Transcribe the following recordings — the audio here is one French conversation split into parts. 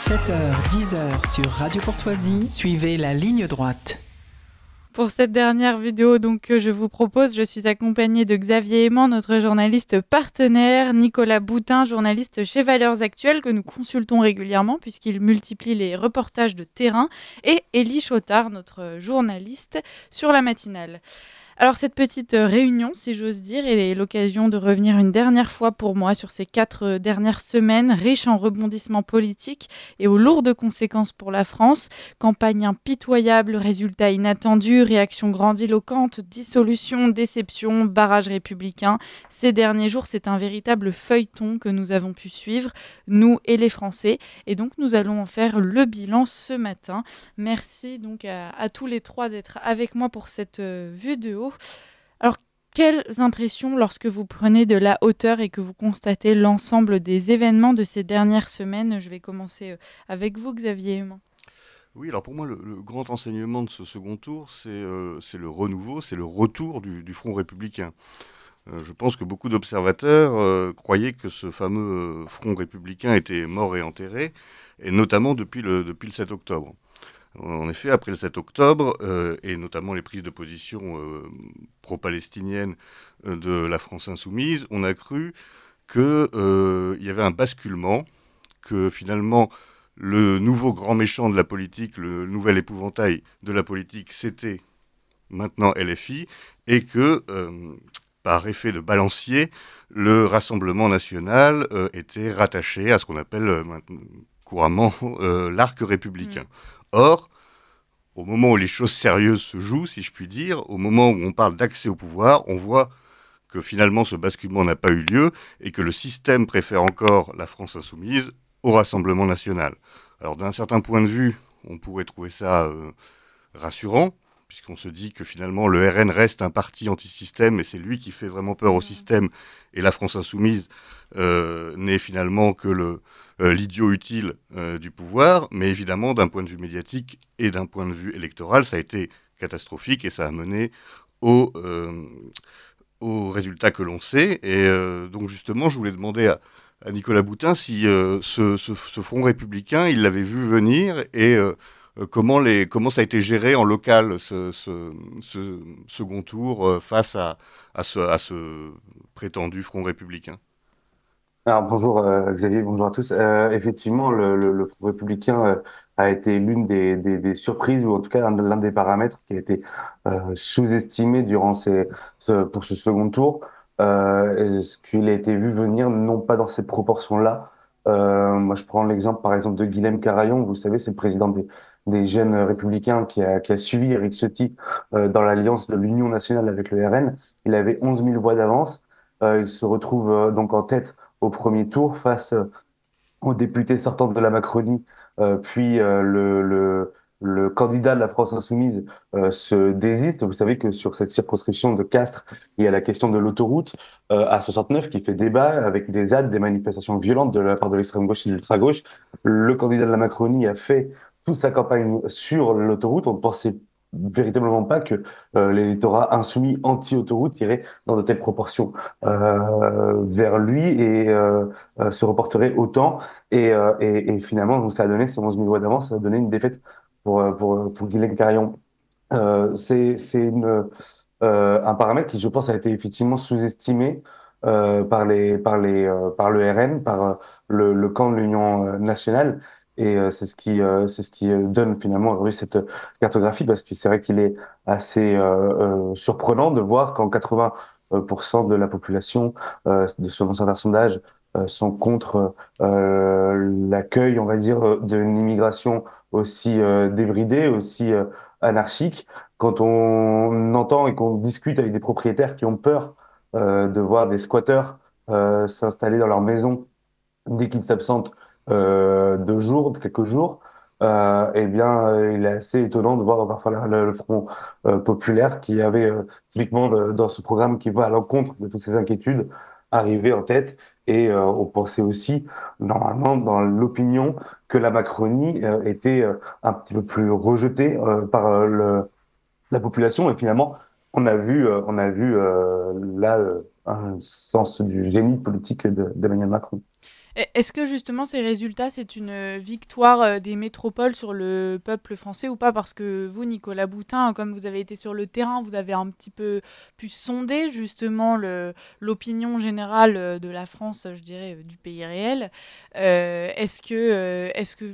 7h-10h sur Radio Courtoisie, suivez la ligne droite. Pour cette dernière vidéo que je vous propose, je suis accompagnée de Xavier Aimant, notre journaliste partenaire, Nicolas Boutin, journaliste chez Valeurs Actuelles, que nous consultons régulièrement puisqu'il multiplie les reportages de terrain, et Élie Chotard, notre journaliste sur la matinale. Alors cette petite réunion, si j'ose dire, est l'occasion de revenir une dernière fois pour moi sur ces 4 dernières semaines, riches en rebondissements politiques et aux lourdes conséquences pour la France. Campagne impitoyable, résultats inattendus, réactions grandiloquentes, dissolution, déception, barrage républicain. Ces derniers jours, c'est un véritable feuilleton que nous avons pu suivre, nous et les Français. Et donc nous allons en faire le bilan ce matin. Merci donc à tous les trois d'être avec moi pour cette vue de haut. Alors, quelles impressions lorsque vous prenez de la hauteur et que vous constatez l'ensemble des événements de ces dernières semaines? Je vais commencer avec vous, Xavier Humain. Oui, alors pour moi, le grand enseignement de ce second tour, c'est le renouveau, c'est le retour du Front républicain. Je pense que beaucoup d'observateurs croyaient que ce fameux Front républicain était mort et enterré, et notamment depuis le 7 octobre. En effet, après le 7 octobre, et notamment les prises de position pro-palestiniennes de la France insoumise, on a cru qu'il y avait un basculement, que finalement le nouveau grand méchant de la politique, le nouvel épouvantail de la politique, c'était maintenant LFI, et que, par effet de balancier, le Rassemblement national était rattaché à ce qu'on appelle couramment l'arc républicain. Or, au moment où les choses sérieuses se jouent, si je puis dire, au moment où on parle d'accès au pouvoir, on voit que finalement ce basculement n'a pas eu lieu et que le système préfère encore la France insoumise au Rassemblement national. Alors d'un certain point de vue, on pourrait trouver ça rassurant, puisqu'on se dit que finalement le RN reste un parti anti-système et c'est lui qui fait vraiment peur au système, et la France insoumise n'est finalement que l'idiot utile du pouvoir. Mais évidemment, d'un point de vue médiatique et d'un point de vue électoral, ça a été catastrophique et ça a mené au résultat que l'on sait. Et donc justement, je voulais demander à Nicolas Boutin si ce Front républicain, il l'avait vu venir, et comment ça a été géré en local, ce second tour, face à ce prétendu Front républicain. Alors bonjour Xavier, bonjour à tous. Effectivement, le Front républicain a été l'une des surprises, ou en tout cas l'un des paramètres qui a été sous-estimé durant pour ce second tour. Ce qu'il a été vu venir, non pas dans ces proportions-là. Moi, je prends l'exemple, par exemple, de Guilhem Carayon. Vous savez, c'est le président des Jeunes Républicains qui a suivi Éric Ciotti dans l'alliance de l'Union nationale avec le RN. Il avait 11 000 voix d'avance. Il se retrouve donc en tête au premier tour face aux députés sortants de la Macronie, puis le candidat de la France insoumise se désiste. Vous savez que sur cette circonscription de Castres, il y a la question de l'autoroute A69 qui fait débat avec des ZAD, des manifestations violentes de la part de l'extrême gauche et de l'ultra-gauche. Le candidat de la Macronie a fait toute sa campagne sur l'autoroute. On ne pensait véritablement pas que l'électorat insoumis anti-autoroute irait dans de telles proportions vers lui et se reporterait autant. Et finalement, donc, ça a donné ces 11 000 voix d'avance, ça a donné une défaite pour Guilhem Carayon. C'est un paramètre qui, je pense, a été effectivement sous-estimé par le RN, par le camp de l'Union nationale. Et c'est ce qui donne finalement aujourd'hui cette cartographie, parce que c'est vrai qu'il est assez surprenant de voir qu'en 80% de la population, selon certains sondages, sont contre l'accueil, on va dire, d'une immigration aussi débridée, aussi anarchique. Quand on entend et qu'on discute avec des propriétaires qui ont peur de voir des squatteurs s'installer dans leur maison dès qu'ils s'absentent 2 jours, quelques jours, eh bien, il est assez étonnant de voir parfois le Front populaire qui avait typiquement dans ce programme qui va à l'encontre de toutes ces inquiétudes arriver en tête. Et on pensait aussi, normalement, dans l'opinion, que la Macronie était un petit peu plus rejetée par la population. Et finalement, on a vu là un sens du génie politique d'Emmanuel Macron. Est-ce que justement ces résultats, c'est une victoire des métropoles sur le peuple français ou pas? Parce que vous, Nicolas Boutin, comme vous avez été sur le terrain, vous avez un petit peu pu sonder justement l'opinion générale de la France, je dirais, du pays réel. Est-ce que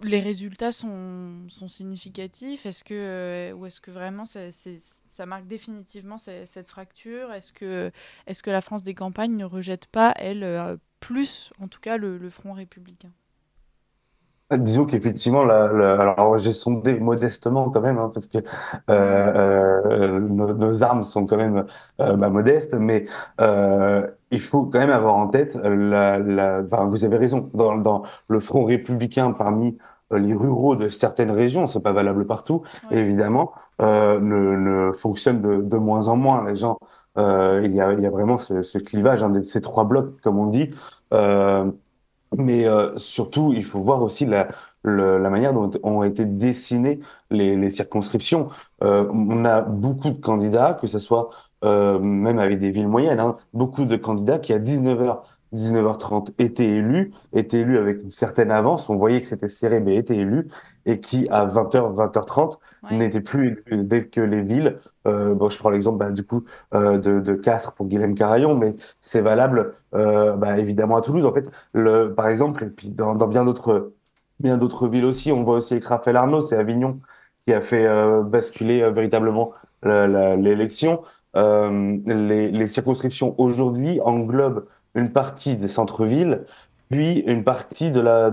les résultats sont significatifs? Ou est-ce que vraiment ça marque définitivement cette fracture? Est-ce que la France des campagnes ne rejette pas, elle, plus, en tout cas, le Front républicain? Disons qu'effectivement, alors j'ai sondé modestement quand même, hein, parce que Hmm. nos armes sont quand même modestes, mais il faut quand même avoir en tête, enfin, vous avez raison, dans le Front républicain parmi les ruraux de certaines régions, c'est pas valable partout, Ouais. évidemment, ne fonctionne de moins en moins. Les gens, il y a vraiment ce clivage, hein, ces trois blocs, comme on dit. Euh, mais surtout, il faut voir aussi la manière dont ont été dessinées les circonscriptions. On a beaucoup de candidats, que ce soit même avec des villes moyennes, hein, beaucoup de candidats qui à 19h30 étaient élus avec une certaine avance. On voyait que c'était serré, mais étaient élus, et qui à 20h, 20h30 Ouais. n'étaient plus élus dès que les villes. Bon, je prends l'exemple du coup de Castres pour Guillaume Carayon, mais c'est valable évidemment à Toulouse. En fait, par exemple, et puis dans bien d'autres villes aussi, on voit aussi avec Raphaël Arnaud, c'est Avignon qui a fait basculer véritablement l'élection. Les circonscriptions aujourd'hui englobent une partie des centres-villes, puis une partie de la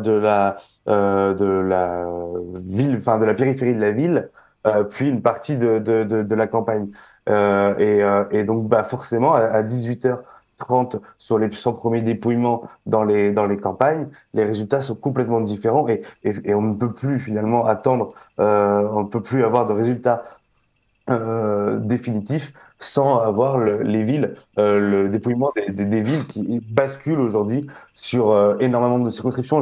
ville, enfin de la périphérie de la ville, puis une partie de la campagne. Et donc, forcément, à 18h30, sur les 100 premiers dépouillements dans les campagnes, les résultats sont complètement différents et on ne peut plus finalement attendre, on ne peut plus avoir de résultats définitifs sans avoir les villes, Hmm. le dépouillement des villes qui basculent aujourd'hui sur énormément de circonscriptions.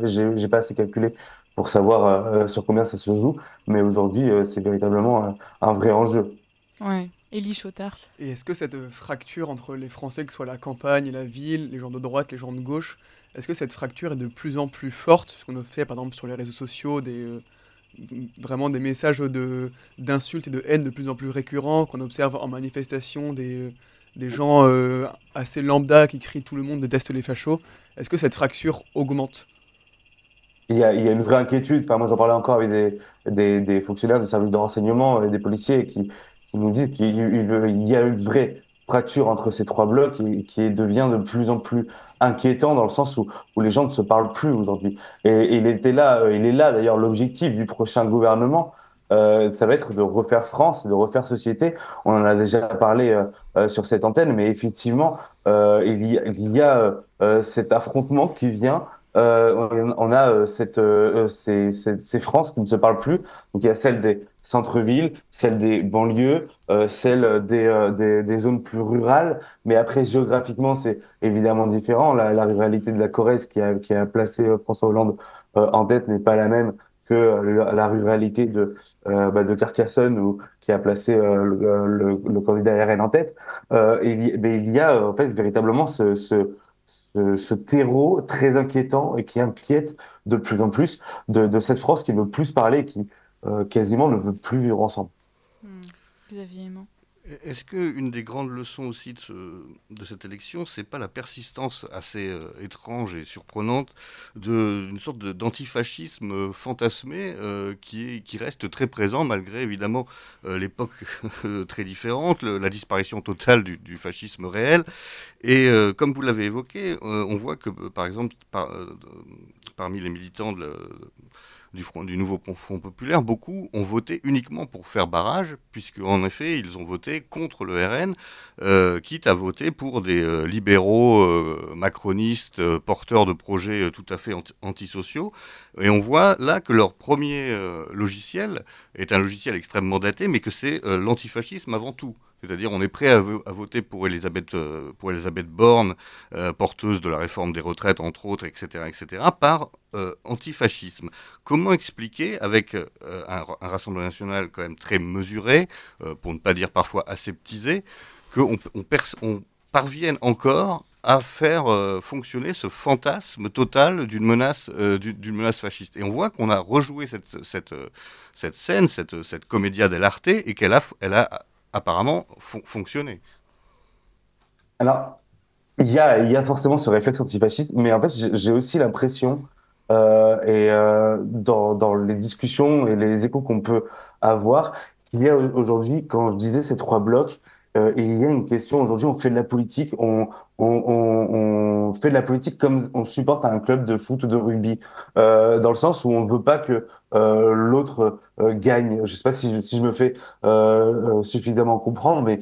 J'ai pas assez calculé pour savoir sur combien ça se joue, mais aujourd'hui, c'est véritablement un vrai enjeu. Ouais. Élie Chotard. Et est-ce que cette fracture entre les Français, que ce soit la campagne et la ville, les gens de droite, les gens de gauche, est-ce que cette fracture est de plus en plus forte? Ce qu'on a fait par exemple sur les réseaux sociaux, vraiment des messages d'insultes et de haine de plus en plus récurrents, qu'on observe en manifestation, des gens assez lambda qui crient tout le monde déteste les fachos. Est-ce que cette fracture augmente? Il y a une vraie inquiétude. Enfin, moi, j'en parlais encore avec des fonctionnaires du service de renseignement et des policiers qui nous disent qu'il y a une vraie fracture entre ces trois blocs qui devient de plus en plus inquiétant dans le sens où les gens ne se parlent plus aujourd'hui. Et il est là d'ailleurs l'objectif du prochain gouvernement. Ça va être de refaire France, de refaire société. On en a déjà parlé sur cette antenne, mais effectivement, il y a cet affrontement qui vient on a ces France qui ne se parlent plus. Donc il y a celle des centres-villes, celle des banlieues, celle des zones plus rurales. Mais après, géographiquement, c'est évidemment différent. La ruralité de la Corrèze qui a placé François Hollande en tête n'est pas la même que la ruralité de Carcassonne ou qui a placé le candidat RN en tête. Mais il y a en fait véritablement ce terreau très inquiétant et qui inquiète de plus en plus de cette France qui ne veut plus se parler et qui quasiment ne veut plus vivre ensemble. Hmm. Xavier Aimant. Est-ce qu'une des grandes leçons aussi de cette élection, c'est pas la persistance assez étrange et surprenante d'une sorte d'antifascisme fantasmé qui reste très présent malgré évidemment l'époque très différente, la disparition totale du fascisme réel. Et comme vous l'avez évoqué, on voit que par exemple parmi les militants du nouveau Front populaire, beaucoup ont voté uniquement pour faire barrage, puisque en effet, ils ont voté contre le RN, quitte à voter pour des libéraux macronistes, porteurs de projets tout à fait antisociaux. Et on voit là que leur premier logiciel est un logiciel extrêmement daté, mais que c'est l'antifascisme avant tout. C'est-à-dire on est prêt à voter pour Elisabeth Borne, porteuse de la réforme des retraites, entre autres, etc., par antifascisme. Comment expliquer, avec un Rassemblement national quand même très mesuré, pour ne pas dire parfois aseptisé, qu'on parvienne encore à faire fonctionner ce fantasme total d'une menace fasciste. Et on voit qu'on a rejoué cette scène, cette commedia dell'arte, et elle a apparemment fonctionné. Alors, il y a forcément ce réflexe antifasciste, mais en fait, j'ai aussi l'impression, dans les discussions et les échos qu'on peut avoir, qu'il y a aujourd'hui, quand je disais ces trois blocs, il y a une question, aujourd'hui, on fait de la politique, on fait de la politique comme on supporte un club de foot ou de rugby, dans le sens où on veut pas que l'autre gagne. Je sais pas si je me fais suffisamment comprendre, mais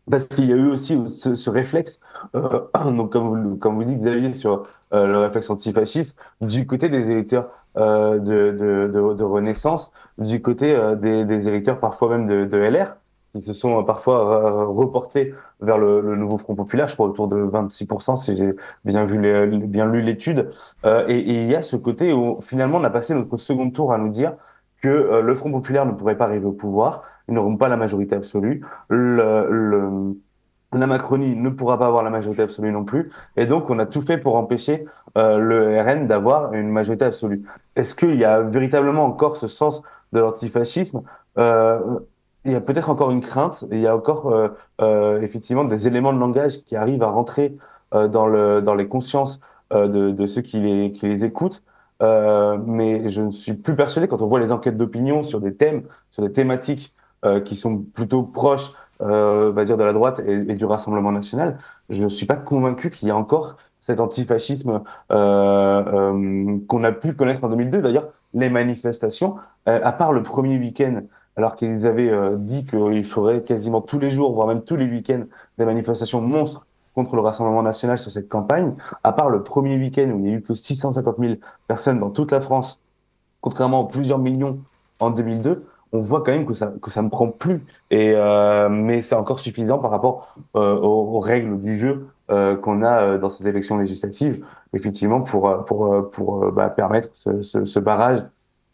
parce qu'il y a eu aussi ce réflexe, donc comme vous dites Xavier sur le réflexe antifasciste, du côté des électeurs de Renaissance, du côté des électeurs parfois même de LR, qui se sont parfois reportés vers le nouveau Front populaire, je crois autour de 26%, si j'ai bien lu l'étude. Et il y a ce côté où finalement on a passé notre second tour à nous dire que le Front populaire ne pourrait pas arriver au pouvoir, ils n'auront pas la majorité absolue, la Macronie ne pourra pas avoir la majorité absolue non plus. Et donc, on a tout fait pour empêcher le RN d'avoir une majorité absolue. Est-ce qu'il y a véritablement encore ce sens de l'antifascisme? Il y a peut-être encore une crainte, il y a encore effectivement des éléments de langage qui arrivent à rentrer dans les consciences de ceux qui les écoutent. Mais je ne suis plus persuadé, quand on voit les enquêtes d'opinion sur des thèmes, sur des thématiques qui sont plutôt proches on va dire de la droite et du Rassemblement national, je ne suis pas convaincu qu'il y a encore cet antifascisme qu'on a pu connaître en 2002. D'ailleurs, les manifestations, à part le premier week-end, alors qu'ils avaient dit qu'il ferait quasiment tous les jours, voire même tous les week-ends, des manifestations monstres contre le Rassemblement national sur cette campagne, à part le premier week-end où il n'y a eu que 650 000 personnes dans toute la France, contrairement aux plusieurs millions en 2002, on voit quand même que ça ne prend plus. Mais c'est encore suffisant par rapport aux règles du jeu qu'on a dans ces élections législatives, effectivement, pour permettre ce barrage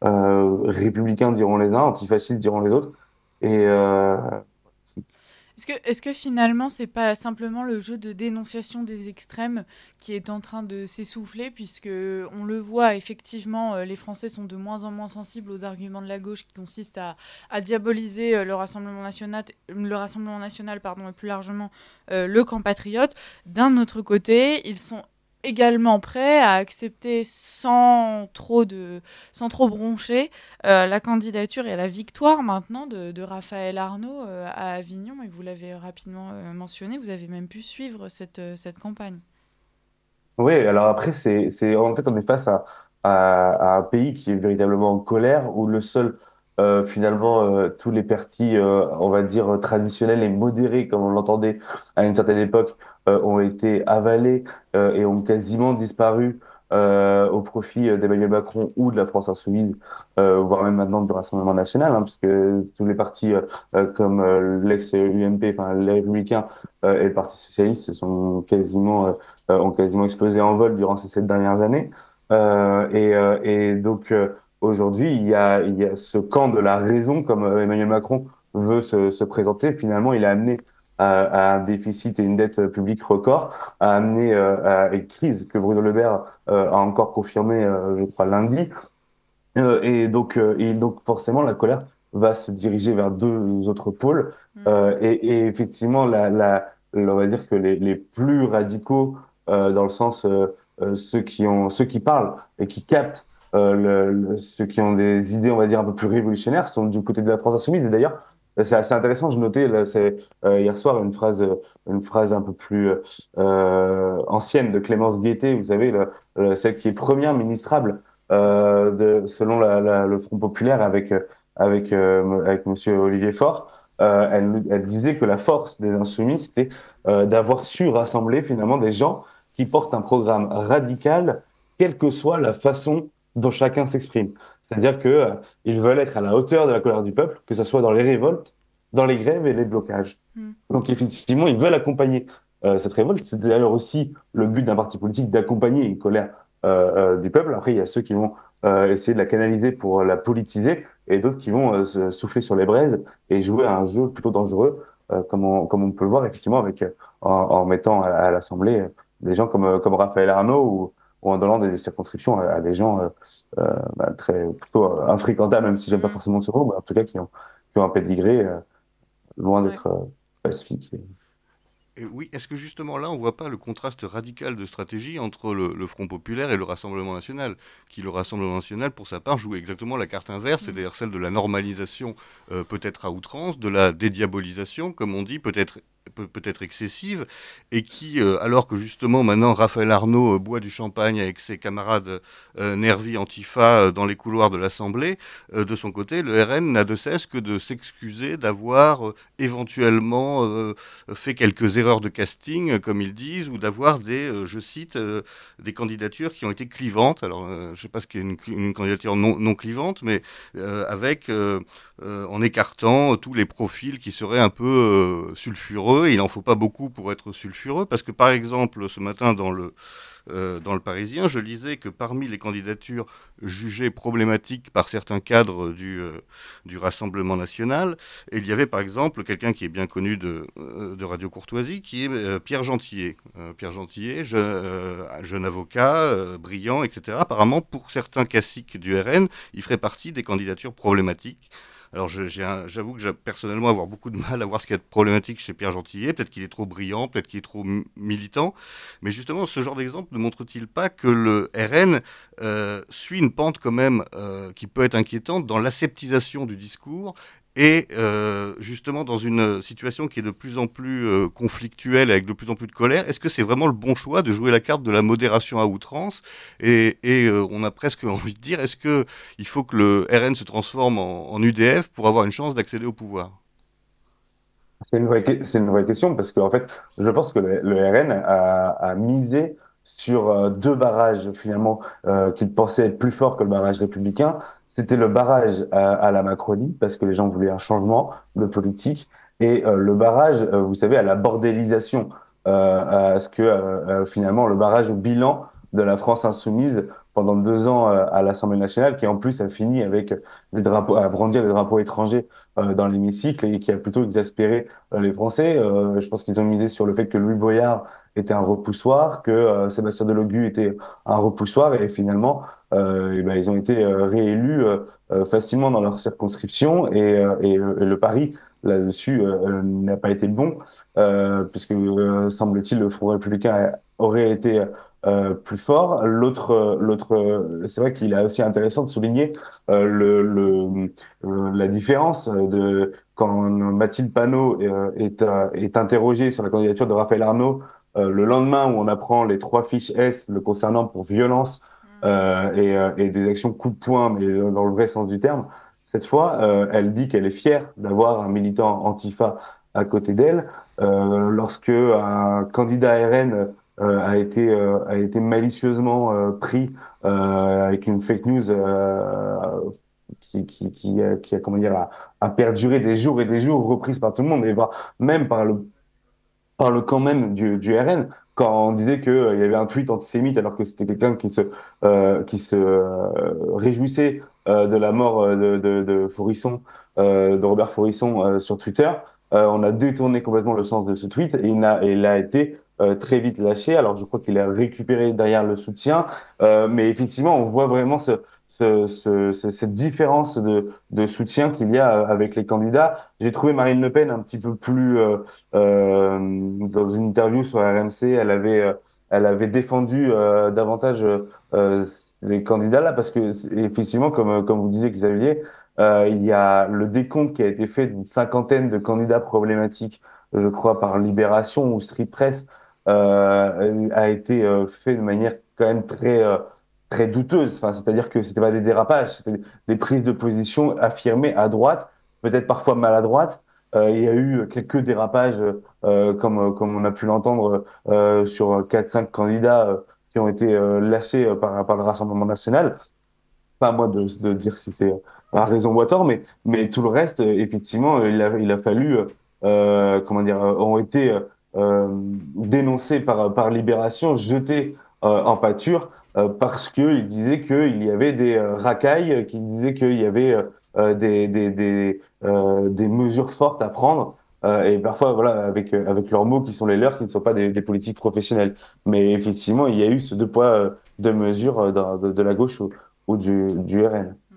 républicain, diront les uns, antifasciste, diront les autres. Et, Est-ce que finalement, c'est pas simplement le jeu de dénonciation des extrêmes qui est en train de s'essouffler, puisque on le voit effectivement, les Français sont de moins en moins sensibles aux arguments de la gauche qui consistent à diaboliser le Rassemblement national, pardon, et plus largement le camp patriote. D'un autre côté, ils sont également prêts à accepter sans trop broncher la candidature et la victoire maintenant de Raphaël Arnaud à Avignon, et vous l'avez rapidement mentionné, vous avez même pu suivre cette campagne. Oui, alors après, en fait, on est face à un pays qui est véritablement en colère, où le seul, finalement, tous les partis, on va dire, traditionnels et modérés, comme on l'entendait à une certaine époque, ont été avalés, et ont quasiment disparu, au profit d'Emmanuel Macron ou de la France insoumise, voire même maintenant du Rassemblement national, hein, puisque tous les partis, comme l'ex-UMP, enfin, les Républicains, et le Parti socialiste, se sont ont quasiment explosé en vol durant ces 7 dernières années. Et donc aujourd'hui, il y a ce camp de la raison, comme Emmanuel Macron veut se présenter. Finalement, il a amené à un déficit et une dette publique record, a amené à une crise que Bruno Le Maire a encore confirmé, je crois, lundi. Et donc forcément, la colère va se diriger vers deux autres pôles. Et effectivement, on va dire que les plus radicaux, dans le sens ceux qui parlent et qui captent, ceux qui ont des idées, on va dire, un peu plus révolutionnaires, sont du côté de la France insoumise. Et d'ailleurs, c'est assez intéressant. Je notais là, hier soir une phrase un peu plus ancienne de Clémence Guettet, vous savez, celle qui est première ministrable selon le Front populaire avec Monsieur Olivier Faure. Elle disait que la force des Insoumis, c'était d'avoir su rassembler finalement des gens qui portent un programme radical, quelle que soit la façon dont chacun s'exprime. C'est-à-dire que ils veulent être à la hauteur de la colère du peuple, que ce soit dans les révoltes, dans les grèves et les blocages. Donc effectivement, ils veulent accompagner cette révolte. C'est d'ailleurs aussi le but d'un parti politique, d'accompagner une colère du peuple. Après, il y a ceux qui vont essayer de la canaliser pour la politiser, et d'autres qui vont se souffler sur les braises et jouer à un jeu plutôt dangereux, comme on peut le voir effectivement en mettant à l'Assemblée des gens comme Raphaël Arnaud ou en donnant des circonscriptions à des gens plutôt infréquentables, même si j'aime pas Mm. forcément ce mot, mais en tout cas qui ont un pédigré loin Ouais. d'être pacifique. Et oui, est-ce que justement là, on voit pas le contraste radical de stratégie entre le Front populaire et le Rassemblement national, qui le Rassemblement national, pour sa part, joue exactement la carte inverse, Mm. c'est-à-dire celle de la normalisation, peut-être à outrance, de la dédiabolisation, comme on dit, peut-être excessive, et qui, alors que justement maintenant Raphaël Arnaud boit du champagne avec ses camarades nervis Antifa dans les couloirs de l'Assemblée, de son côté, le RN n'a de cesse que de s'excuser d'avoir éventuellement fait quelques erreurs de casting, comme ils disent, ou d'avoir je cite, des candidatures qui ont été clivantes. Alors, je ne sais pas ce qu'est une candidature non clivante, mais en écartant tous les profils qui seraient un peu sulfureux. Il n'en faut pas beaucoup pour être sulfureux, parce que par exemple, ce matin dans le Parisien, je lisais que parmi les candidatures jugées problématiques par certains cadres du Rassemblement national, il y avait par exemple quelqu'un qui est bien connu de Radio Courtoisie, qui est Pierre Gentillet. Pierre Gentillet, jeune avocat, brillant, etc. Apparemment, pour certains classiques du RN, il ferait partie des candidatures problématiques. Alors j'avoue que j'ai personnellement avoir beaucoup de mal à voir ce qu'il y a de problématique chez Pierre Gentillet. Peut-être qu'il est trop brillant, peut-être qu'il est trop militant. Mais justement, ce genre d'exemple ne montre-t-il pas que le RN suit une pente quand même qui peut être inquiétante dans l'aseptisation du discours et justement dans une situation qui est de plus en plus conflictuelle avec de plus en plus de colère? Est-ce que c'est vraiment le bon choix de jouer la carte de la modération à outrance? On a presque envie de dire, est-ce qu'il faut que le RN se transforme en UDF pour avoir une chance d'accéder au pouvoir? C'est une vraie question parce qu'en fait, je pense que le RN a misé sur deux barrages finalement qu'il pensait être plus forts que le barrage républicain. C'était le barrage à la Macronie parce que les gens voulaient un changement de politique et le barrage, vous savez, à la bordélisation, à ce que finalement le barrage au bilan de la France insoumise pendant 2 ans à l'Assemblée nationale, qui en plus a fini avec des drapeaux, à brandir des drapeaux étrangers dans l'hémicycle et qui a plutôt exaspéré les Français. Je pense qu'ils ont misé sur le fait que Louis Boyard était un repoussoir, que Sébastien Delogu était un repoussoir, et finalement, ils ont été réélus facilement dans leur circonscription, et le pari là-dessus n'a pas été le bon, puisque semble-t-il le Front républicain aurait été plus fort. C'est vrai qu'il est aussi intéressant de souligner la différence de quand Mathilde Panot est interrogée sur la candidature de Raphaël Arnaud, le lendemain où on apprend les 3 fiches S le concernant pour violence et des actions coup de poing, mais dans le vrai sens du terme, cette fois, elle dit qu'elle est fière d'avoir un militant antifa à côté d'elle. Lorsque un candidat RN a été malicieusement pris avec une fake news qui a, comment dire, a perduré des jours et des jours, reprise par tout le monde, et même par le camp même du RN, quand on disait qu'il y avait un tweet antisémite alors que c'était quelqu'un qui se réjouissait de la mort de Forisson, de Robert Forisson sur Twitter. On a détourné complètement le sens de ce tweet et il a été très vite lâché. Alors je crois qu'il a récupéré derrière le soutien, mais effectivement on voit vraiment cette différence de soutien qu'il y a avec les candidats. J'ai trouvé Marine Le Pen un petit peu plus dans une interview sur RMC, elle avait défendu davantage les candidats là parce que effectivement, comme vous disiez Xavier, il y a le décompte qui a été fait d'une cinquantaine de candidats problématiques, je crois par Libération ou Street Press, a été fait de manière quand même très douteuse. Enfin, c'est-à-dire que c'était pas des dérapages, c'était des prises de position affirmées à droite, peut-être parfois maladroites. Il y a eu quelques dérapages, comme on a pu l'entendre sur 4 5 candidats qui ont été lâchés par le Rassemblement national. Pas à moi de dire si c'est à raison ou à tort, mais tout le reste, effectivement, il a fallu, comment dire, ont été dénoncés par Libération, jetés en pâture, parce qu'il disait qu'il y avait des racailles, qu'il disait qu'il y avait des mesures fortes à prendre. et parfois voilà avec leurs mots qui sont les leurs, qui ne sont pas des politiques professionnelles. Mais effectivement, il y a eu ce deux poids deux mesures de la gauche ou du RN. Hmm.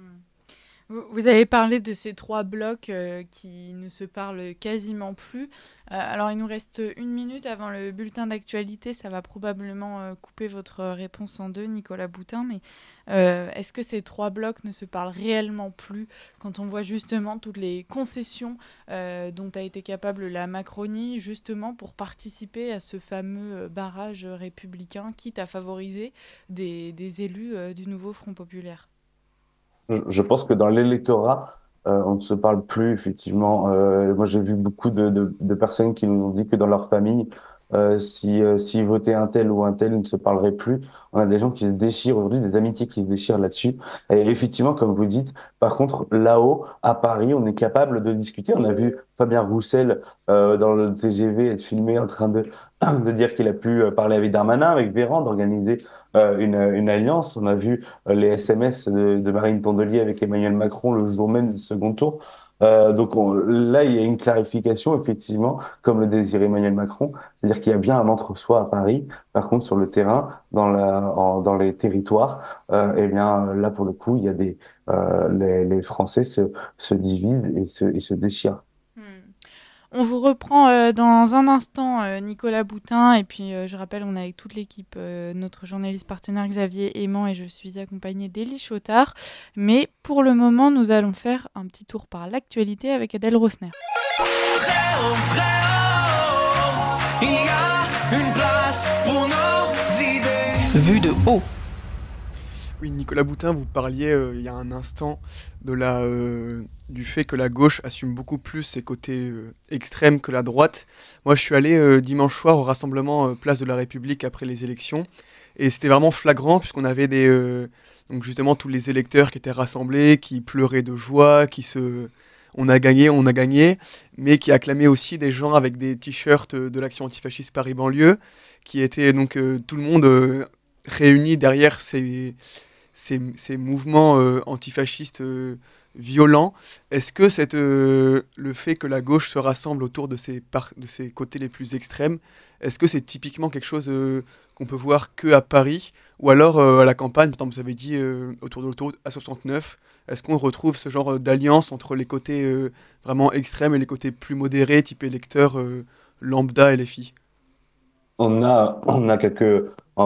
Vous avez parlé de ces trois blocs qui ne se parlent quasiment plus. Alors, il nous reste 1 minute avant le bulletin d'actualité. Ça va probablement couper votre réponse en deux, Nicolas Boutin. Mais est-ce que ces trois blocs ne se parlent réellement plus quand on voit justement toutes les concessions dont a été capable la Macronie, justement pour participer à ce fameux barrage républicain, quitte à favoriser des élus du nouveau Front populaire? Je pense que dans l'électorat, on ne se parle plus, effectivement. Moi, j'ai vu beaucoup de personnes qui nous ont dit que dans leur famille, si voter un tel ou un tel ne se parlerait plus. On a des gens qui se déchirent aujourd'hui, des amitiés qui se déchirent là-dessus. Et effectivement, comme vous dites, par contre, là-haut, à Paris, on est capable de discuter. On a vu Fabien Roussel dans le TGV être filmé en train de dire qu'il a pu parler avec Darmanin, avec Véran, d'organiser une alliance. On a vu les SMS de Marine Tondelier avec Emmanuel Macron le jour même du second tour. Donc là, il y a une clarification, effectivement, comme le désirait Emmanuel Macron, c'est-à-dire qu'il y a bien un entre-soi à Paris. Par contre, sur le terrain, dans les territoires, eh bien là, pour le coup, il y a les Français se divisent et se déchirent. Hmm. On vous reprend dans un instant, Nicolas Boutin. Et puis, je rappelle, on est avec toute l'équipe, notre journaliste partenaire Xavier Aimant et je suis accompagnée d'Élie Chautard. Mais pour le moment, nous allons faire un petit tour par l'actualité avec Adèle Rosner. Il y a une place pour nos idées. Vue de haut. Oui, Nicolas Boutin, vous parliez il y a un instant du fait que la gauche assume beaucoup plus ses côtés extrêmes que la droite. Moi, je suis allé dimanche soir au rassemblement Place de la République après les élections. Et c'était vraiment flagrant puisqu'on avait donc justement tous les électeurs qui étaient rassemblés, qui pleuraient de joie, on a gagné, mais qui acclamaient aussi des gens avec des t-shirts de l'Action antifasciste Paris-Banlieue, qui étaient donc tout le monde réuni derrière ces mouvements antifascistes violents. Est-ce que le fait que la gauche se rassemble autour de ces côtés les plus extrêmes, est-ce que c'est typiquement quelque chose qu'on peut voir que à Paris ou alors à la campagne, par exemple, vous avez dit autour de l'autoroute A69, est-ce qu'on retrouve ce genre d'alliance entre les côtés vraiment extrêmes et les côtés plus modérés, type électeurs lambda et les filles? On a on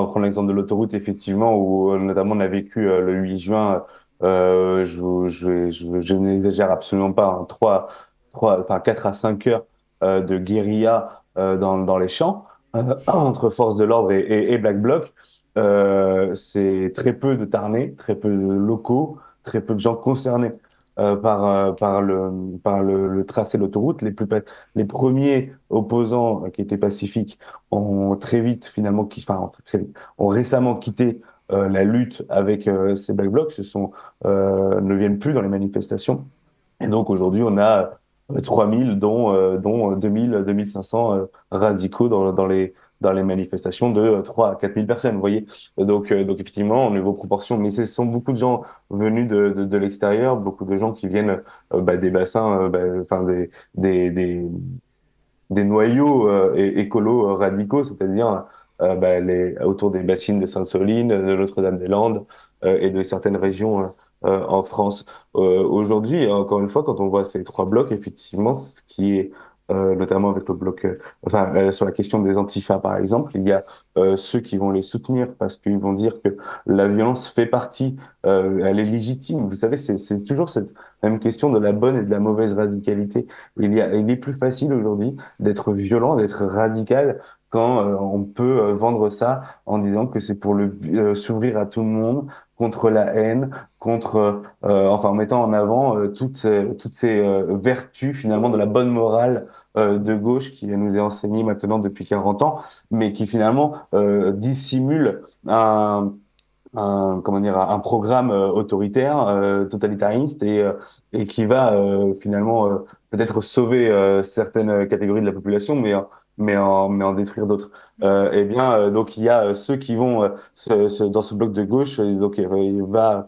va prendre l'exemple de l'autoroute, effectivement, où notamment on a vécu le 8 juin, je n'exagère absolument pas, hein, enfin 4 à 5 heures de guérilla dans les champs, entre forces de l'ordre et Black Bloc. C'est très peu de Tarnais, très peu de locaux, très peu de gens concernés par le tracé de l'autoroute. Les premiers opposants qui étaient pacifiques ont très vite finalement, très vite, ont récemment quitté la lutte avec ces Black Blocs, ne viennent plus dans les manifestations. Et donc aujourd'hui, on a 3000, dont 2000, 2500 radicaux dans les manifestations de 3 à 4000 personnes, vous voyez. Donc effectivement, au niveau proportion, mais ce sont beaucoup de gens venus de l'extérieur, beaucoup de gens qui viennent des bassins, enfin des noyaux écolos radicaux, c'est-à-dire autour des bassines de Sainte-Soline, de Notre-Dame-des-Landes et de certaines régions en France. Aujourd'hui, encore une fois, quand on voit ces trois blocs, effectivement, ce qui est notamment avec le bloc, sur la question des antifas, par exemple, il y a ceux qui vont les soutenir parce qu'ils vont dire que la violence fait partie, elle est légitime. Vous savez, c'est toujours cette même question de la bonne et de la mauvaise radicalité. Il est plus facile aujourd'hui d'être violent, d'être radical quand on peut vendre ça en disant que c'est pour s'ouvrir à tout le monde, contre la haine, enfin en mettant en avant toutes ces vertus finalement de la bonne morale de gauche qui nous est enseignée maintenant depuis 40 ans, mais qui finalement dissimule comment dire, un programme autoritaire, totalitariste et qui va finalement peut-être sauver certaines catégories de la population, mais en détruire d'autres. Eh bien, donc il y a ceux qui vont dans ce bloc de gauche, donc il va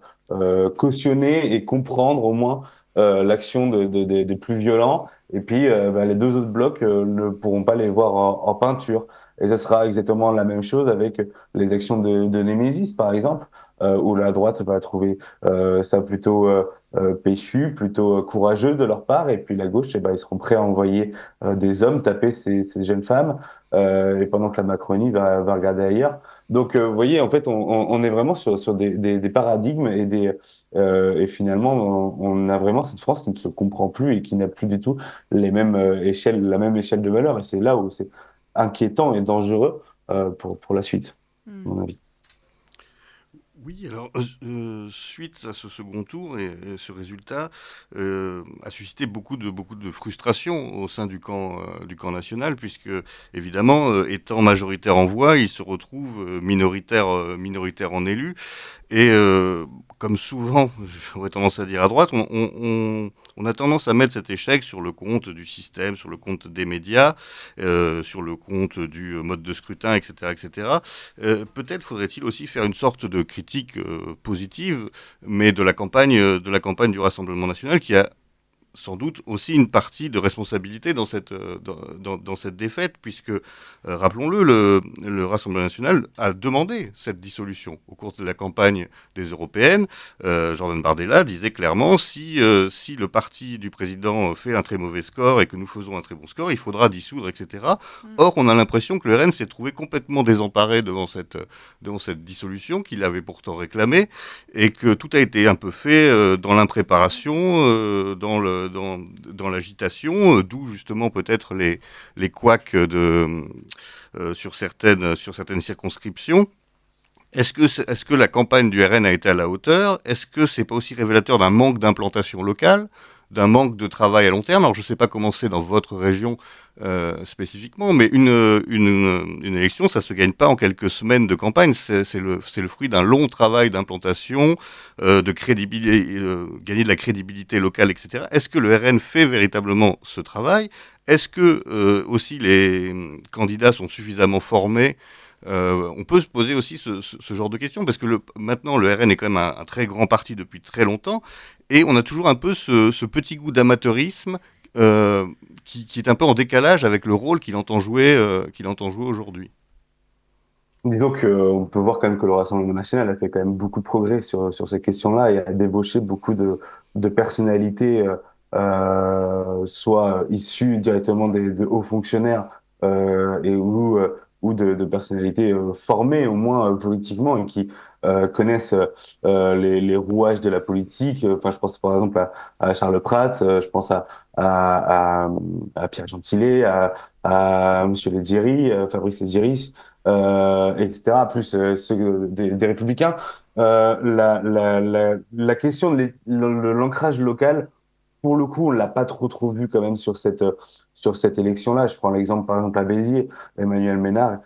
cautionner et comprendre au moins l'action des plus violents Et puis, les deux autres blocs ne pourront pas les voir en peinture. Et ce sera exactement la même chose avec les actions de Némésis, par exemple, où la droite va trouver ça plutôt péchu, plutôt courageux de leur part. Et puis la gauche, eh ben, ils seront prêts à envoyer des hommes taper ces jeunes femmes, et pendant que la Macronie va regarder ailleurs. Donc, vous voyez, en fait, on est vraiment sur des paradigmes et finalement, on a vraiment cette France qui ne se comprend plus et qui n'a plus du tout les mêmes échelles, la même échelle de valeur. Et c'est là où c'est inquiétant et dangereux pour la suite, à Hmm. mon avis. Oui, alors, suite à ce second tour et ce résultat a suscité beaucoup de frustration au sein du camp national, puisque, évidemment, étant majoritaire en voix, il se retrouve minoritaire en élus. Et comme souvent, j'aurais tendance à dire à droite, on a tendance à mettre cet échec sur le compte du système, sur le compte des médias, sur le compte du mode de scrutin, etc., etc. Peut-être faudrait-il aussi faire une sorte de critique positive, mais de la campagne du Rassemblement national, qui a sans doute aussi une partie de responsabilité dans dans cette défaite, puisque, rappelons-le, le Rassemblement national a demandé cette dissolution au cours de la campagne des européennes. Jordan Bardella disait clairement, si le parti du président fait un très mauvais score et que nous faisons un très bon score, il faudra dissoudre, etc. Or, on a l'impression que le RN s'est trouvé complètement désemparé devant cette dissolution qu'il avait pourtant réclamée, et que tout a été un peu fait dans l'impréparation, dans l'agitation, d'où justement peut-être les couacs sur certaines circonscriptions. Est-ce que la campagne du RN a été à la hauteur? Est-ce que c'est pas aussi révélateur d'un manque d'implantation locale, d'un manque de travail à long terme? Alors je ne sais pas comment c'est dans votre région spécifiquement, mais une élection, ça se gagne pas en quelques semaines de campagne. C'est le fruit d'un long travail d'implantation, de crédibilité, gagner de la crédibilité locale, etc. Est-ce que le RN fait véritablement ce travail? Est-ce que aussi les candidats sont suffisamment formés? On peut se poser aussi ce genre de questions, parce que maintenant le RN est quand même un très grand parti depuis très longtemps, et on a toujours un peu ce petit goût d'amateurisme qui est un peu en décalage avec le rôle qu'il entend jouer aujourd'hui. Disons qu'on peut voir quand même que le Rassemblement national a fait quand même beaucoup de progrès sur ces questions-là et a débauché beaucoup de personnalités, soit issues directement de hauts fonctionnaires ou de personnalités formées au moins politiquement et qui connaissent les rouages de la politique. Enfin, je pense par exemple à Charles Prats, je pense à, à Pierre Gentillet, à Monsieur Leggeri, Fabrice Leggeri, etc., plus ceux des Républicains. La question de l'ancrage local, pour le coup, on l'a pas trop vu quand même sur cette élection-là. Je prends l'exemple, par exemple, à Béziers, Emmanuel Ménard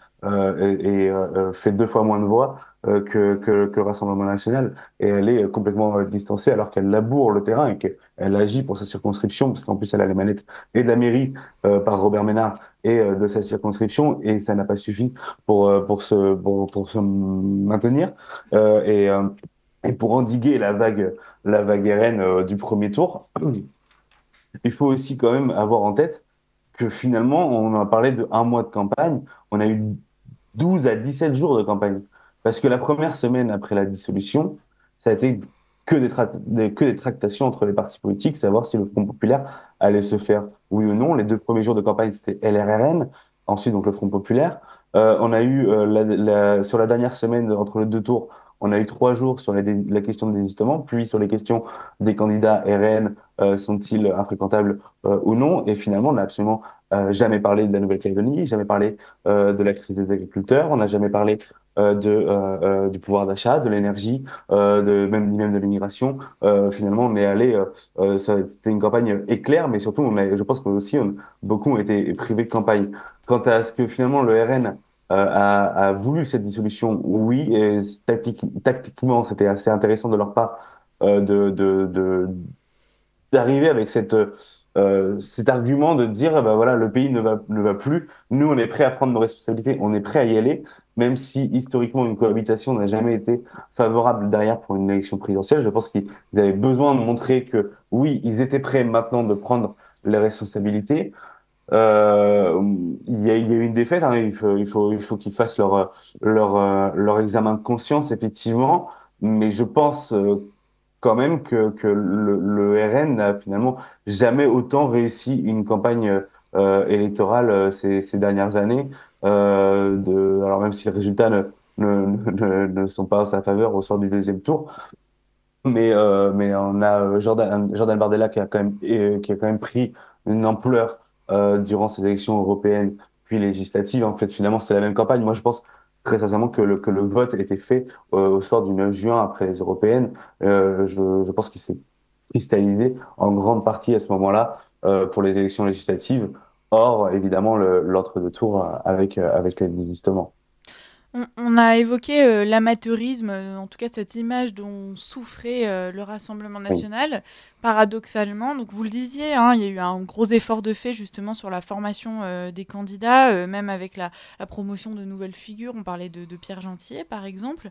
fait 2 fois moins de voix que le Rassemblement national, et elle est complètement distancée alors qu'elle laboure le terrain et qu'elle agit pour sa circonscription, parce qu'en plus elle a les manettes et de la mairie par Robert Ménard et de sa circonscription, et ça n'a pas suffi pour se maintenir et pour endiguer la vague RN du premier tour. Il faut aussi quand même avoir en tête que finalement, on a parlé de 1 mois de campagne, on a eu 12 à 17 jours de campagne. Parce que la première semaine après la dissolution, ça a été que des tractations entre les partis politiques, savoir si le Front populaire allait se faire oui ou non. Les 2 premiers jours de campagne, c'était LRRN, ensuite donc le Front populaire. On a eu, sur la dernière semaine, entre les 2 tours, on a eu 3 jours sur la question de désistement, puis sur les questions des candidats RN, sont-ils infréquentables ou non. Et finalement, on n'a absolument jamais parlé de la Nouvelle-Calédonie, jamais parlé de la crise des agriculteurs, on n'a jamais parlé du pouvoir d'achat, de l'énergie, même de l'immigration. Finalement, on est allé, c'était une campagne éclair, mais surtout, je pense que aussi, beaucoup ont été privés de campagne. Quant à ce que finalement le RN a voulu cette dissolution, oui, et tactiquement, c'était assez intéressant de leur part d'arriver avec cet argument de dire, bah voilà, le pays ne va plus. Nous, on est prêt à prendre nos responsabilités, on est prêt à y aller, même si historiquement une cohabitation n'a jamais été favorable derrière pour une élection présidentielle. Je pense qu'ils avaient besoin de montrer que oui, ils étaient prêts maintenant de prendre les responsabilités. Il y a eu une défaite, hein, il faut qu'ils fassent leur examen de conscience, effectivement, mais je pense quand même que le RN n'a finalement jamais autant réussi une campagne électorale ces dernières années. Alors même si les résultats ne sont pas en sa faveur au sort du deuxième tour, mais on a Jordan Bardella qui a quand même pris une ampleur durant ces élections européennes puis législatives. En fait, finalement, c'est la même campagne. Moi, je pense très sincèrement que le vote était fait au soir du 9 juin après les européennes. Je pense qu'il s'est cristallisé en grande partie à ce moment-là pour les élections législatives. Or, évidemment, l'entre-deux tours avec les désistements. On a évoqué l'amateurisme, en tout cas cette image dont souffrait le Rassemblement Oui. national. Paradoxalement, donc vous le disiez, hein, il y a eu un gros effort de fait justement sur la formation des candidats, même avec la promotion de nouvelles figures. On parlait de Pierre Gentillet, par exemple.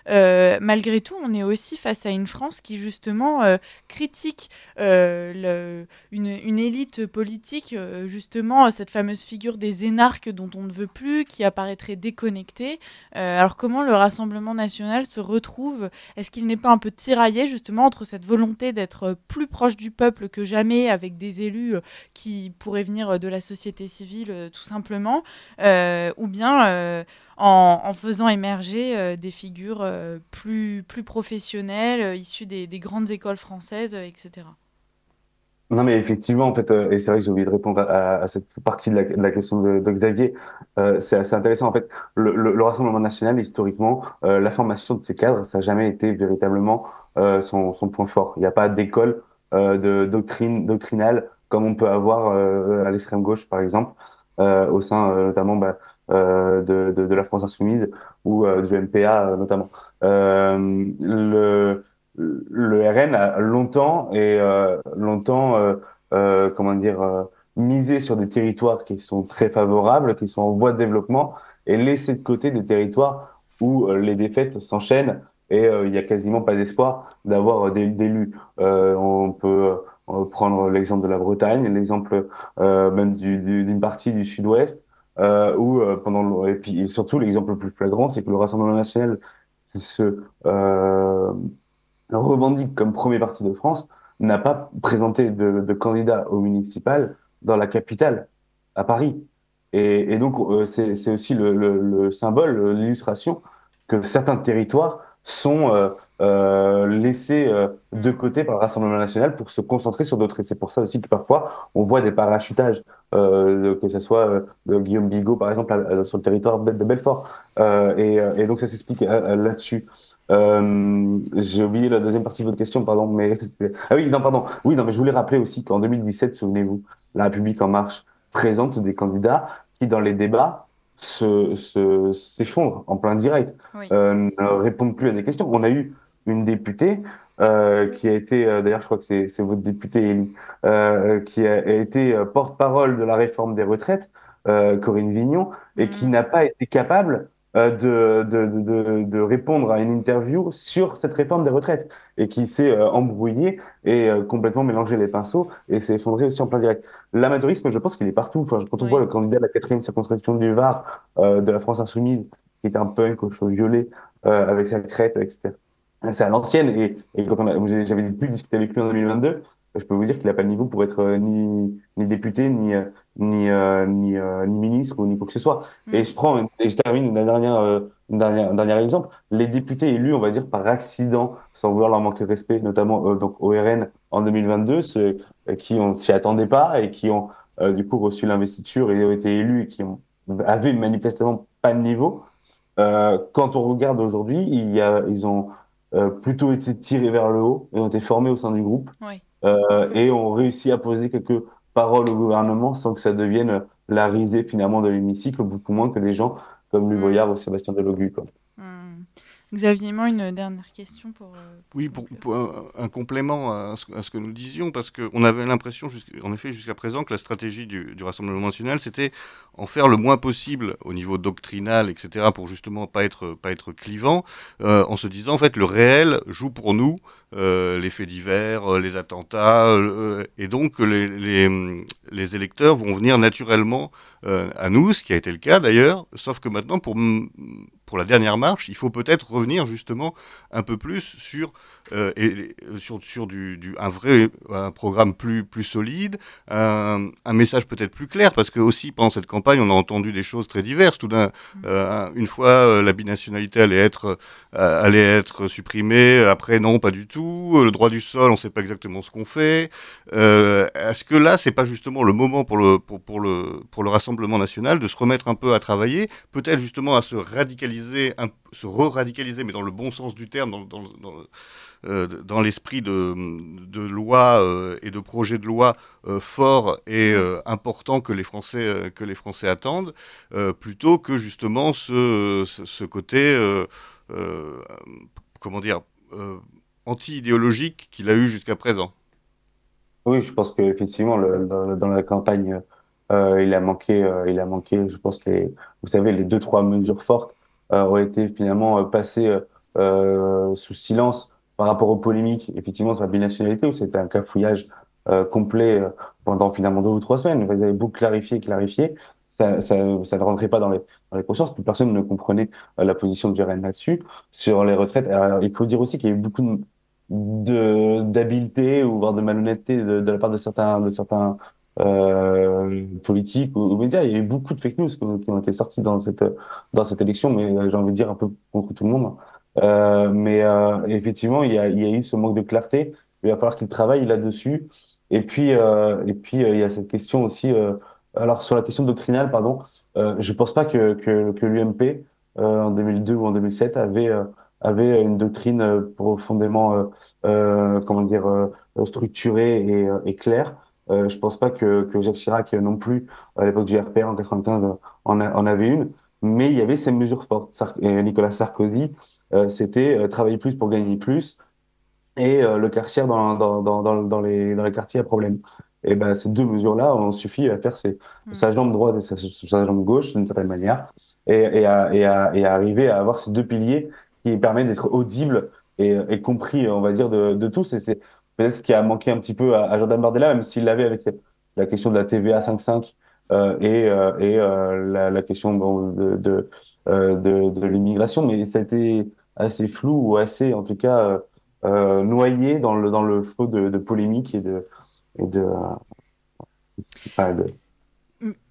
Malgré tout, on est aussi face à une France qui justement critique une élite politique, justement cette fameuse figure des énarques dont on ne veut plus, qui apparaîtrait déconnectée. Alors comment le Rassemblement national se retrouve? Est-ce qu'il n'est pas un peu tiraillé justement entre cette volonté d'être plus proche du peuple que jamais, avec des élus qui pourraient venir de la société civile tout simplement, ou bien en faisant émerger des figures plus professionnelles, issues des grandes écoles françaises, etc. Non, mais effectivement, en fait, et c'est vrai que j'ai oublié de répondre à cette partie de la question de Xavier. C'est assez intéressant. En fait, le Rassemblement national, historiquement, la formation de ses cadres, ça n'a jamais été véritablement son point fort. Il n'y a pas d'école de doctrinale comme on peut avoir à l'extrême gauche, par exemple, au sein notamment de la France insoumise ou du MPA notamment. Le RN a longtemps comment dire misé sur des territoires qui sont très favorables, qui sont en voie de développement, et laissé de côté des territoires où les défaites s'enchaînent et il y a quasiment pas d'espoir d'avoir d'élus. On peut prendre l'exemple de la Bretagne, l'exemple même d'une partie du Sud-Ouest, où et puis et surtout l'exemple le plus flagrant, c'est que le Rassemblement national qui se revendique comme premier parti de France, n'a pas présenté de candidat au municipal dans la capitale, à Paris. Et donc, c'est aussi le symbole, l'illustration que certains territoires sont laissés de Mm. côté par le Rassemblement national pour se concentrer sur d'autres. Et c'est pour ça aussi que parfois, on voit des parachutages, que ce soit de Guillaume Bigot, par exemple, sur le territoire de Belfort. Et donc, ça s'explique là-dessus. J'ai oublié la deuxième partie de votre question, pardon, mais ah oui, non, pardon. Oui, non, mais je voulais rappeler aussi qu'en 2017, souvenez-vous, La République en marche présente des candidats qui, dans les débats, s'effondrent en plein direct, Oui. ne répondent plus à des questions. On a eu une députée qui a été, d'ailleurs, je crois que c'est votre députée, Élie, qui a été porte-parole de la réforme des retraites, Corinne Vignon, et qui Mm. n'a pas été capable de répondre à une interview sur cette réforme des retraites et qui s'est embrouillé et complètement mélangé les pinceaux et s'est effondré aussi en plein direct. L'amateurisme, je pense qu'il est partout. Enfin, quand on voit Oui. le candidat de la quatrième circonscription du Var de la France insoumise, qui est un punk aux cheveux violets avec sa crête, etc. C'est à l'ancienne et quand j'avais pu discuter avec lui en 2022, je peux vous dire qu'il n'a pas le niveau pour être ni député, ni ministre ou ni quoi que ce soit. Mm. Et je termine un dernier exemple. Les députés élus, on va dire, par accident, sans vouloir leur manquer de respect, notamment donc au RN en 2022, ceux qui on s'y attendait pas et qui ont du coup reçu l'investiture et ont été élus et avaient manifestement pas de niveau. Quand on regarde aujourd'hui, ils ont plutôt été tirés vers le haut et ont été formés au sein du groupe Oui. et ont réussi à poser quelques paroles au gouvernement sans que ça devienne la risée finalement de l'hémicycle, beaucoup moins que des gens comme Louis Mm. Boyard ou Sébastien Delogu, quoi. Mm. Xavier Aimant, une dernière question pour... Oui, pour un complément à ce que nous disions, parce qu'on avait l'impression, en effet, jusqu'à présent, que la stratégie du Rassemblement national, c'était en faire le moins possible au niveau doctrinal, etc., pour justement pas être clivant, en se disant, en fait, le réel joue pour nous, les faits divers, les attentats, et donc les électeurs vont venir naturellement à nous, ce qui a été le cas d'ailleurs, sauf que maintenant, pour la dernière marche, il faut peut-être revenir justement un peu plus sur un programme plus solide, un message peut-être plus clair, parce que aussi pendant cette campagne, on a entendu des choses très diverses. Une fois, la binationalité allait être supprimée, après non, pas du tout. Le droit du sol, on ne sait pas exactement ce qu'on fait. Est-ce que là, c'est pas justement le moment pour le Rassemblement national de se remettre un peu à travailler, peut-être justement à se radicaliser, se re-radicaliser, mais dans le bon sens du terme, dans l'esprit de loi et de projets de loi forts et importants que les Français attendent, plutôt que justement ce côté, comment dire, anti-idéologique qu'il a eu jusqu'à présent. Oui, je pense qu'effectivement, dans la campagne, il a manqué, je pense, vous savez, les deux, trois mesures fortes ont été finalement passées sous silence par rapport aux polémiques, effectivement, sur la binationalité, où c'était un cafouillage complet pendant finalement 2 ou 3 semaines. Vous avez beau clarifier, ça ne rentrait pas dans les consciences, plus personne ne comprenait la position du RN là-dessus. Sur les retraites, alors, il faut dire aussi qu'il y a eu beaucoup d'habileté ou voire de malhonnêteté de la part de certains politiques ou médias. Il y a eu beaucoup de fake news qui ont été sortis dans cette élection, mais j'ai envie de dire un peu contre tout le monde. Mais effectivement, il y a eu ce manque de clarté. Il va falloir qu'il travaille là-dessus. Et puis, il y a cette question aussi. Alors sur la question doctrinale, pardon, je pense pas que l'UMP en 2002 ou en 2007 avait une doctrine profondément comment dire structurée et claire. Je pense pas que Jacques Chirac non plus à l'époque du RPR en 95 en avait une, mais il y avait ces mesures fortes. Et Nicolas Sarkozy, c'était travailler plus pour gagner plus et le quartier dans les quartiers à problème. Et ben ces deux mesures-là ont suffi à faire sa jambe droite et sa jambe gauche d'une certaine manière et à arriver à avoir ces deux piliers qui permettent d'être audibles et compris, on va dire, de tous. Et c'est peut-être ce qui a manqué un petit peu à Jordan Bardella, même s'il l'avait avec la question de la TVA 5,5 la question bon, de l'immigration, mais ça a été assez flou ou assez, en tout cas, noyé dans le flot de polémiques et de, enfin,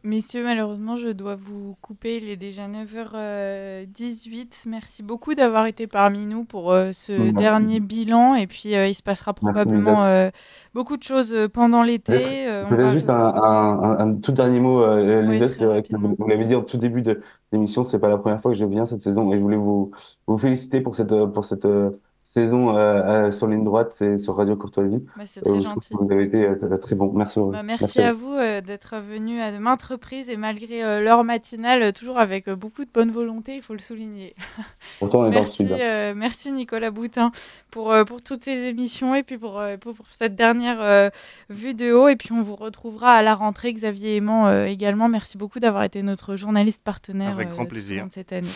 Messieurs, malheureusement, je dois vous couper. Il est déjà 9h18. Merci beaucoup d'avoir été parmi nous pour ce dernier bilan. Et puis, il se passera Merci, probablement Lisa. beaucoup de choses pendant l'été. On Peut-être va... juste un tout dernier mot, Oui, Lisa. très C'est vrai que rapidement. vous l'avez dit en tout début d'émission, c'est pas la première fois que je viens cette saison et je voulais vous féliciter pour cette saison sur ligne droite, c'est sur Radio Courtoisie. Bah, c'est très Je trouve que gentil. vous avez été très bon. Merci, Bah, merci merci à à vous. vous d'être venus à de maintes reprises et malgré l'heure matinale, toujours avec beaucoup de bonne volonté, il faut le souligner. Pourtant, on est dans le Merci, sud. merci Nicolas Boutin pour toutes ces émissions et puis pour cette dernière vue de haut. Et puis on vous retrouvera à la rentrée, Xavier Aimant également. Merci beaucoup d'avoir été notre journaliste partenaire Avec grand tout au long plaisir. de cette année.